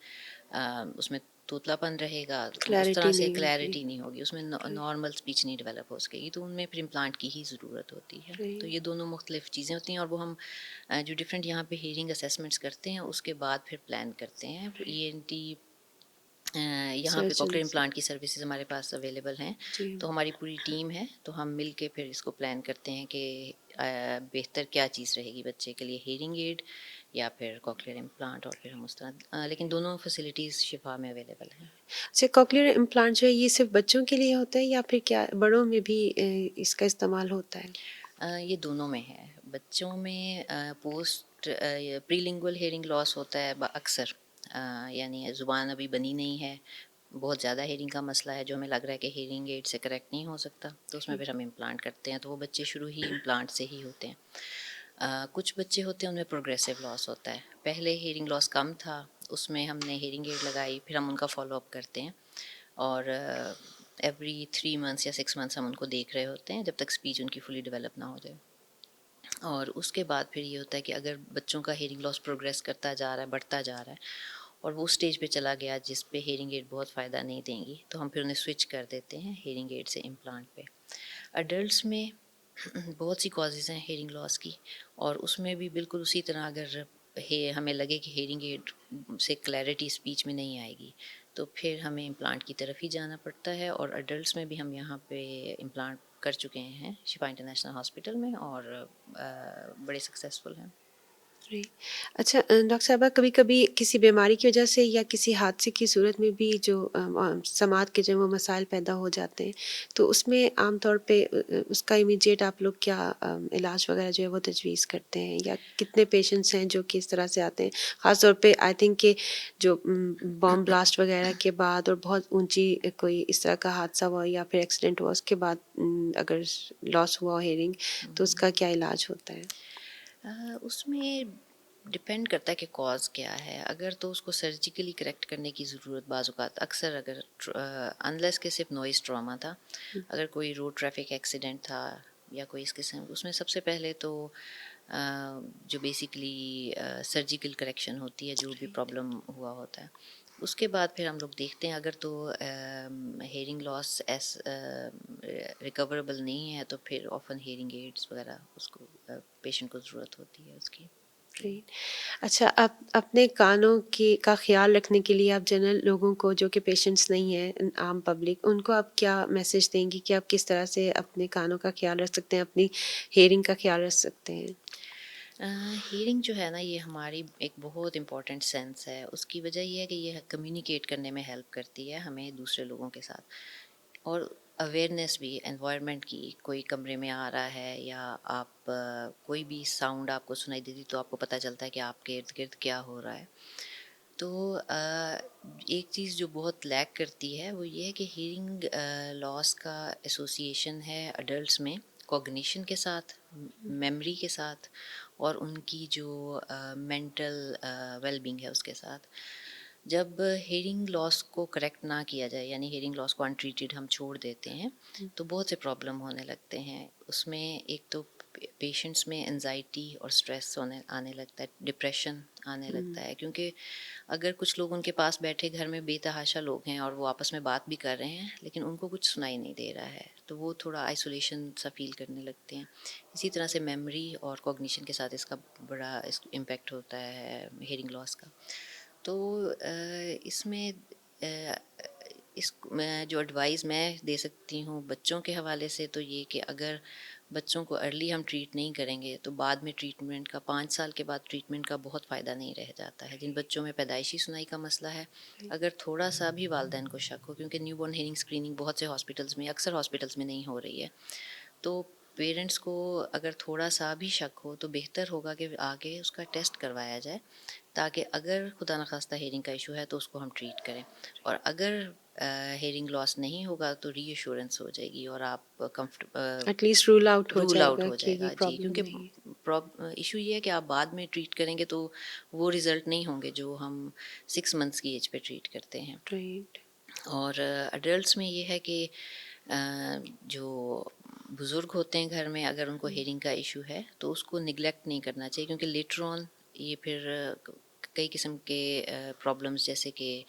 उसमें तोतलापन रहेगा, तो उस तरह क्लैरिटी से नहीं होगी। क्लैरिटी नहीं होगी, उसमें राइट, नॉर्मल स्पीच नहीं डेवलप हो सकेगी, तो उनमें फिर इम्प्लांट की ही ज़रूरत होती है। तो ये राइट। दोनों मुख्तलिफ चीज़ें होती हैं, और वो हम जो डिफरेंट यहाँ पे हीयरिंग असेसमेंट्स करते हैं उसके बाद फिर प्लान करते हैं। ईएनटी यहाँ पे कॉक्लियर सर्जन्स। इम्प्लांट की सर्विसेज हमारे पास अवेलेबल हैं, जी। तो हमारी पूरी टीम है, तो हम मिल के फिर इसको प्लान करते हैं कि बेहतर क्या चीज़ रहेगी बच्चे के लिए, हेयरिंग एड या फिर कॉक्लियर इम्प्लांट, और फिर हम उस तरह लेकिन दोनों फैसिलिटीज़ शिफा में अवेलेबल हैं। अच्छा, कॉक्लियर इम्प्लांट जो है ये सिर्फ़ बच्चों के लिए होता है या फिर क्या बड़ों में भी इसका इस्तेमाल होता है? ये दोनों में है। बच्चों में पोस्ट प्रीलिंगुअल हेयरिंग लॉस होता है अक्सर, यानी ज़ुबान अभी बनी नहीं है, बहुत ज़्यादा हेयरिंग का मसला है जो हमें लग रहा है कि हेयरिंग एड से करेक्ट नहीं हो सकता, तो उसमें फिर हम इम्प्लांट करते हैं, तो वो बच्चे शुरू ही इम्प्लांट से ही होते हैं। कुछ बच्चे होते हैं उनमें प्रोग्रेसिव लॉस होता है, पहले हेयरिंग लॉस कम था, उसमें हमने हेयरिंग एड लगाई, फिर हम उनका फॉलो अप करते हैं और एवरी 3 मंथ्स या 6 मंथ्स हम उनको देख रहे होते हैं जब तक स्पीच उनकी फुली डेवलप ना हो जाए। और उसके बाद फिर ये होता है कि अगर बच्चों का हेयरिंग लॉस प्रोग्रेस करता जा रहा है, बढ़ता जा रहा है और वो स्टेज पे चला गया जिस पे हेयरिंग एड बहुत फ़ायदा नहीं देंगी, तो हम फिर उन्हें स्विच कर देते हैं हेयरिंग एड से इम्प्लांट पे। अडल्ट्स में बहुत सी कॉजेज़ हैं हेयरिंग लॉस की, और उसमें भी बिल्कुल उसी तरह अगर हमें लगे कि हेयरिंग एड से क्लैरिटी स्पीच में नहीं आएगी, तो फिर हमें इम्प्लांट की तरफ ही जाना पड़ता है। और अडल्ट्स में भी हम यहाँ पे इम्प्लांट कर चुके हैं शिफा इंटरनेशनल हॉस्पिटल में, और बड़े सक्सेसफुल हैं। जी। अच्छा, डॉक्टर साहबा, कभी-कभी किसी बीमारी की वजह से या किसी हादसे की सूरत में भी जो समाज के जो वो मसाइल पैदा हो जाते हैं, तो उसमें आम तौर पे उसका इमीडिएट आप लोग क्या इलाज वगैरह जो है वो तजवीज़ करते हैं, या कितने पेशेंट्स हैं जो कि इस तरह से आते हैं? ख़ास तौर पे आई थिंक कि जो बॉम्ब ब्लास्ट वगैरह के बाद और बहुत ऊँची कोई इस तरह का हादसा हुआ या फिर एक्सीडेंट हुआ, उसके बाद अगर लॉस हुआ हियरिंग, तो उसका क्या इलाज होता है? उसमें डिपेंड करता है कि कॉज़ क्या है। अगर तो उसको सर्जिकली करेक्ट करने की ज़रूरत बाज़ औक़ात अक्सर, अगर अनलेस कि सिर्फ नॉइज़ ट्रॉमा था, हुँ, अगर कोई रोड ट्रैफिक एक्सीडेंट था या कोई इस किस्म, उसमें सबसे पहले तो जो बेसिकली सर्जिकल करेक्शन होती है जो भी राइट। प्रॉब्लम हुआ होता है, उसके बाद फिर हम लोग देखते हैं। अगर तो हेयरिंग लॉस रिकवरेबल नहीं है, तो फिर ऑफन हेयरिंग एड्स वगैरह उसको पेशेंट को ज़रूरत होती है उसकी। जी। राइट। अच्छा, आप अपने कानों की का ख़्याल रखने के लिए आप जनरल लोगों को जो कि पेशेंट्स नहीं हैं, आम पब्लिक, उनको आप क्या मैसेज देंगी कि आप किस तरह से अपने कानों का ख़्याल रख सकते हैं, अपनी हियरिंग का ख़्याल रख सकते हैं? हीयरिंग जो है ना, ये हमारी एक बहुत इम्पॉर्टेंट सेंस है। उसकी वजह ये है कि ये कम्युनिकेट करने में हेल्प करती है हमें दूसरे लोगों के साथ, और अवेयरनेस भी एनवायरनमेंट की। कोई कमरे में आ रहा है या आप कोई भी साउंड आपको सुनाई देती, तो आपको पता चलता है कि आपके इर्द गिर्द क्या हो रहा है। तो एक चीज़ जो बहुत लैक करती है वो ये है कि हीयरिंग लॉस का एसोसिएशन है अडल्ट्स में कॉग्निशन के साथ, मेमोरी के साथ, और उनकी जो मेंटल वेलबींग है उसके साथ। जब हेयरिंग लॉस को करेक्ट ना किया जाए, यानी हेयरिंग लॉस को अनट्रीटेड हम छोड़ देते हैं, हुँ, तो बहुत से प्रॉब्लम होने लगते हैं। उसमें एक तो पेशेंट्स में एनजाइटी और स्ट्रेस होने आने लगता है, डिप्रेशन आने हुँ, लगता है, क्योंकि अगर कुछ लोग उनके पास बैठे घर में बेतहाशा लोग हैं और वो आपस में बात भी कर रहे हैं, लेकिन उनको कुछ सुनाई नहीं दे रहा है, तो वो थोड़ा आइसोलेशन सा फील करने लगते हैं। इसी तरह से मेमोरी और कॉग्निशन के साथ इसका बड़ा इम्पैक्ट होता है हेयरिंग लॉस का। तो इसमें इस मैं जो एडवाइस मैं दे सकती हूँ बच्चों के हवाले से, तो ये कि अगर बच्चों को अर्ली हम ट्रीट नहीं करेंगे, तो बाद में ट्रीटमेंट का 5 साल के बाद ट्रीटमेंट का बहुत फ़ायदा नहीं रह जाता है। जिन बच्चों में पैदाइशी सुनाई का मसला है, राइट। अगर थोड़ा सा भी वालदैन को शक हो, क्योंकि न्यूबॉर्न हेयरिंग स्क्रीनिंग बहुत से हॉस्पिटल्स में, अक्सर हॉस्पिटल्स में नहीं हो रही है, तो पेरेंट्स को अगर थोड़ा सा भी शक हो तो बेहतर होगा कि आगे उसका टेस्ट करवाया जाए, ताकि अगर खुदा न खास्ता हेयरिंग का इशू है तो उसको हम ट्रीट करें। और अगर हेयरिंग लॉस नहीं होगा तो रीअश्योरेंस हो जाएगी और आप एटलीस्ट रूल आउट हो रूल आउट जाएगा हो कि ये जाएगा जी, प्रॉब्लम क्योंकि नहीं है। इशू ये है कि आप बाद में ट्रीट करेंगे तो वो रिज़ल्ट नहीं होंगे जो हम 6 मंथ्स की एज पे ट्रीट करते हैं। राइट। और एडल्ट्स में ये है कि जो बुज़ुर्ग होते हैं घर में, अगर उनको हुँ, हेयरिंग का इशू है तो उसको निगलेक्ट नहीं करना चाहिए, क्योंकि लेटर ऑन ये फिर कई किस्म के प्रॉब्लम्स, जैसे कि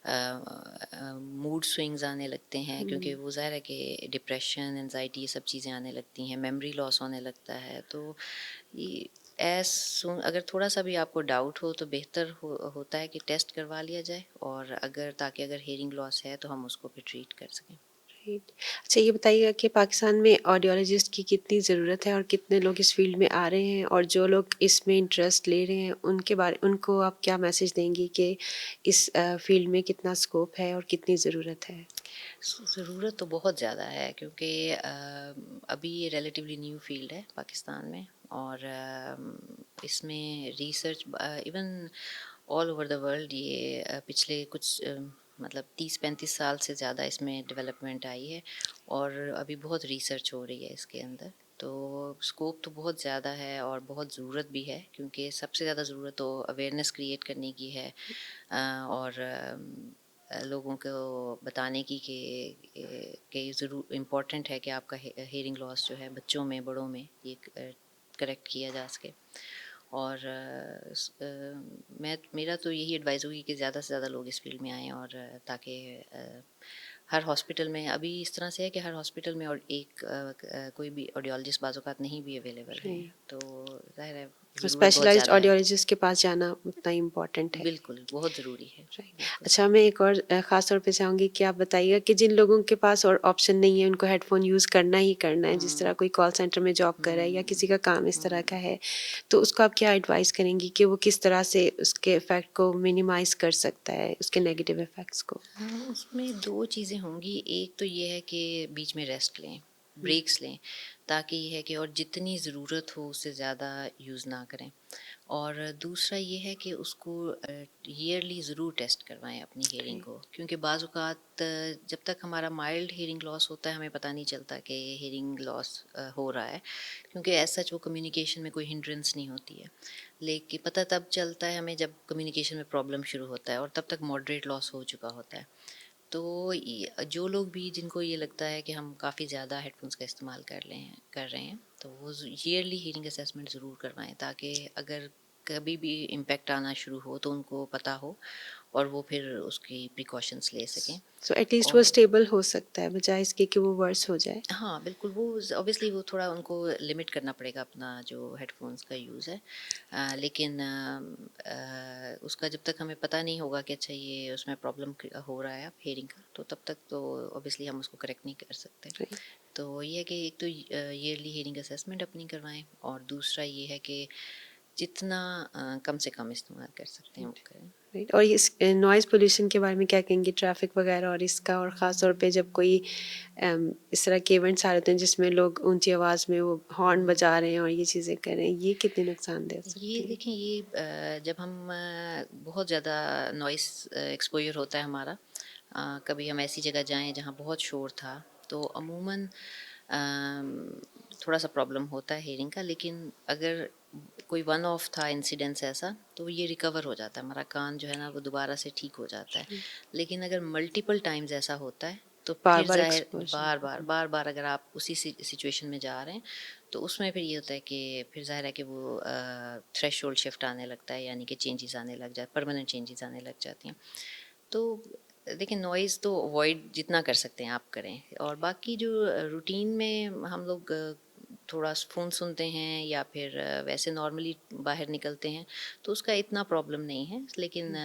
मूड स्विंग्स आने लगते हैं, क्योंकि हुँ, वो ज़ाहिर है कि डिप्रेशन, एनजाइटी, ये सब चीज़ें आने लगती हैं, मेमोरी लॉस होने लगता है। तो ये एज सुन अगर थोड़ा सा भी आपको डाउट हो तो बेहतर होता है कि टेस्ट करवा लिया जाए, और अगर ताकि अगर हेयरिंग लॉस है तो हम उसको भी ट्रीट कर सकें। राइट। अच्छा, ये बताइएगा कि पाकिस्तान में ऑडियोलॉजिस्ट की कितनी ज़रूरत है और कितने लोग इस फ़ील्ड में आ रहे हैं, और जो लोग इसमें इंटरेस्ट ले रहे हैं उनको आप क्या मैसेज देंगी कि इस फ़ील्ड में कितना स्कोप है और कितनी ज़रूरत है? ज़रूरत तो बहुत ज़्यादा है, क्योंकि अभी ये रिलेटिवली न्यू फील्ड है पाकिस्तान में, और इसमें research even all over the world ये पिछले कुछ मतलब 30-35 साल से ज़्यादा इसमें डेवलपमेंट आई है और अभी बहुत रिसर्च हो रही है इसके अंदर। तो स्कोप तो बहुत ज़्यादा है और बहुत ज़रूरत भी है, क्योंकि सबसे ज़्यादा ज़रूरत तो अवेयरनेस क्रिएट करने की है और लोगों को बताने की कि ज़रूर इम्पोर्टेंट है कि आपका हेयरिंग लॉस जो है बच्चों में, बड़ों में ये करेक्ट किया जा सके। और मैं मेरा तो यही एडवाइस होगी कि ज़्यादा से ज़्यादा लोग इस फील्ड में आएँ और ताकि हर हॉस्पिटल में अभी इस तरह से है कि हर हॉस्पिटल में और एक कोई भी ऑडियोलॉजिस्ट बाज़ औक़ात नहीं भी अवेलेबल हैं, राइट। तो ज़ाहिर है तो ज़रूरत बहुत स्पेशलाइज्ड ज़्यादा है। ऑडियोलॉजिस्ट के पास जाना उतना ही इम्पोर्टेंट है। बिल्कुल, बहुत ज़रूरी है। राइट। बिल्कुल। अच्छा, मैं एक और ख़ास तौर पे चाहूँगी कि आप बताइएगा कि जिन लोगों के पास और ऑप्शन नहीं है, उनको हेडफ़ोन यूज़ करना ही करना है, जिस तरह हुँ, कोई कॉल सेंटर में जॉब कर रहा है या हुँ, किसी का काम इस तरह का हुँ। है, तो उसको आप क्या एडवाइस करेंगी कि वो किस तरह से उसके इफ़ेक्ट को मिनिमाइज़ कर सकता है, उसके नेगेटिव इफ़ेक्ट्स को? हाँ, उसमें 2 चीज़ें होंगी। एक तो ये है कि बीच में रेस्ट लें, हुँ, ब्रेक्स लें, ताकि ये है कि और जितनी ज़रूरत हो उससे ज़्यादा यूज़ ना करें। और दूसरा ये है कि उसको ईयरली ज़रूर टेस्ट करवाएँ अपनी हियरिंग राइट। को, क्योंकि बाज़ औक़ात जब तक हमारा माइल्ड हियरिंग लॉस होता है, हमें पता नहीं चलता कि हियरिंग लॉस हो रहा है, क्योंकि एज़ सच वो कम्युनिकेशन में कोई हिंड्रेंस नहीं होती है। लेकिन पता तब चलता है हमें जब कम्युनिकेशन में प्रॉब्लम शुरू होता है और तब तक मॉडरेट लॉस हो चुका होता है। तो जो लोग भी जिनको ये लगता है कि हम काफ़ी ज़्यादा हेडफोन्स का इस्तेमाल कर रहे हैं, तो वो ईयरली हीयरिंग असेसमेंट ज़रूर करवाएं, ताकि अगर कभी भी इम्पेक्ट आना शुरू हो तो उनको पता हो और वो फिर उसकी प्रिकॉशंस ले सकें। सो एटलीस्ट वो और स्टेबल हो सकता है, बजाय इसके कि वो वर्स हो जाए। हाँ, बिल्कुल, वो ऑब्वियसली वो थोड़ा उनको लिमिट करना पड़ेगा अपना जो हेडफ़ोन्स का यूज़ है। लेकिन उसका जब तक हमें पता नहीं होगा कि अच्छा ये उसमें प्रॉब्लम हो रहा है अब हेयरिंग का, तो तब तक तो ऑब्वियसली हम उसको करेक्ट नहीं कर सकते। राइट। तो ये है कि एक तो ईयरली हेयरिंग असेसमेंट अपनी करवाएँ और दूसरा ये है कि जितना कम से कम इस्तेमाल कर सकते हैं वो करें। राइट। और इस नॉइज़ पोल्यूशन के बारे में क्या कहेंगे, ट्रैफिक वगैरह और इसका, और ख़ास तौर पे जब कोई इस तरह के इवेंट्स आ रहे होते हैं जिसमें लोग ऊंची आवाज़ में वो हॉर्न बजा रहे हैं और ये चीज़ें कर रहे हैं, ये कितनी नुकसानदेह हो ये सकती है? देखें, ये जब हम बहुत ज़्यादा नॉइस एक्सपोज़र होता है हमारा, कभी हम ऐसी जगह जाएं जहां बहुत शोर था, तो अमूमन थोड़ा सा प्रॉब्लम होता है हेयरिंग का। लेकिन अगर कोई वन ऑफ था इंसिडेंस ऐसा, तो ये रिकवर हो जाता है, हमारा कान जो है ना वो दोबारा से ठीक हो जाता है। लेकिन अगर मल्टीपल टाइम्स ऐसा होता है तो बार फिर बार ज़ाहिर एक्सपोजर। बार-बार अगर आप उसी सिचुएशन में जा रहे हैं, तो उसमें फिर ये होता है कि फिर ज़ाहिर है कि वो थ्रेशोल्ड शिफ्ट आने लगता है, यानी कि चेंजेस आने लग जाते, परमानेंट चेंजेस आने लग जाती हैं। तो देखिए, नॉइज़ तो अवॉइड जितना कर सकते हैं आप करें, और बाकी जो रूटीन में हम लोग थोड़ा फ़ोन सुनते हैं या फिर वैसे नॉर्मली बाहर निकलते हैं, तो उसका इतना प्रॉब्लम नहीं है। लेकिन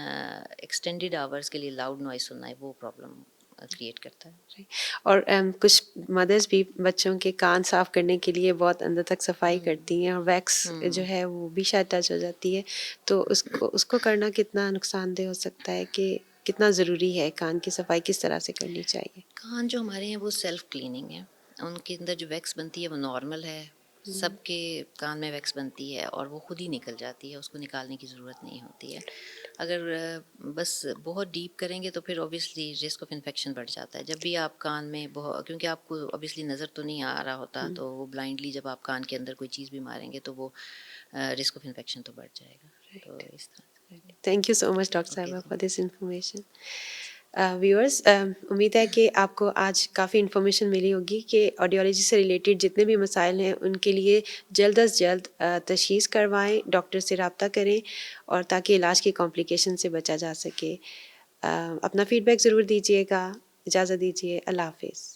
एक्सटेंडेड आवर्स के लिए लाउड नॉइज़ सुनना है, वो प्रॉब्लम क्रिएट करता है। और कुछ मदर्स भी बच्चों के कान साफ करने के लिए बहुत अंदर तक सफाई हुँ, करती हैं, और वैक्स जो हुँ। है वो भी शायद टच हो जाती है, तो उसको उसको करना कितना नुकसानदेह हो सकता है, कि कितना ज़रूरी है कान की सफाई किस तरह से करनी चाहिए? कान जो हमारे हैं वो सेल्फ क्लीनिंग है, उनके अंदर जो वैक्स बनती है वो नॉर्मल है। हम्म, सबके कान में वैक्स बनती है और वो खुद ही निकल जाती है, उसको निकालने की ज़रूरत नहीं होती है। अगर बस बहुत डीप करेंगे तो फिर ऑब्वियसली रिस्क ऑफ इन्फेक्शन बढ़ जाता है। जब भी आप कान में बहुत, क्योंकि आपको ऑब्वियसली नज़र तो नहीं आ रहा होता, हम्म, तो वो ब्लाइंडली जब आप कान के अंदर कोई चीज़ भी मारेंगे तो वो रिस्क ऑफ इन्फेक्शन तो बढ़ जाएगा। तो राइट। इस तरह thank you so much doctor से। Okay Sahiba ji. For this information. Viewers, उम्मीद है कि आपको आज काफ़ी इन्फॉर्मेशन मिली होगी कि ऑडियोलॉजी से रिलेटेड जितने भी मसाइल हैं उनके लिए जल्द अज़ जल्द तशख़ीस करवाएं, डॉक्टर से रब्ता करें, और ताकि इलाज की कॉम्प्लिकेशन से बचा जा सके। अपना फ़ीडबैक ज़रूर दीजिएगा। इजाज़त दीजिए। अल्लाह हाफ़िज़।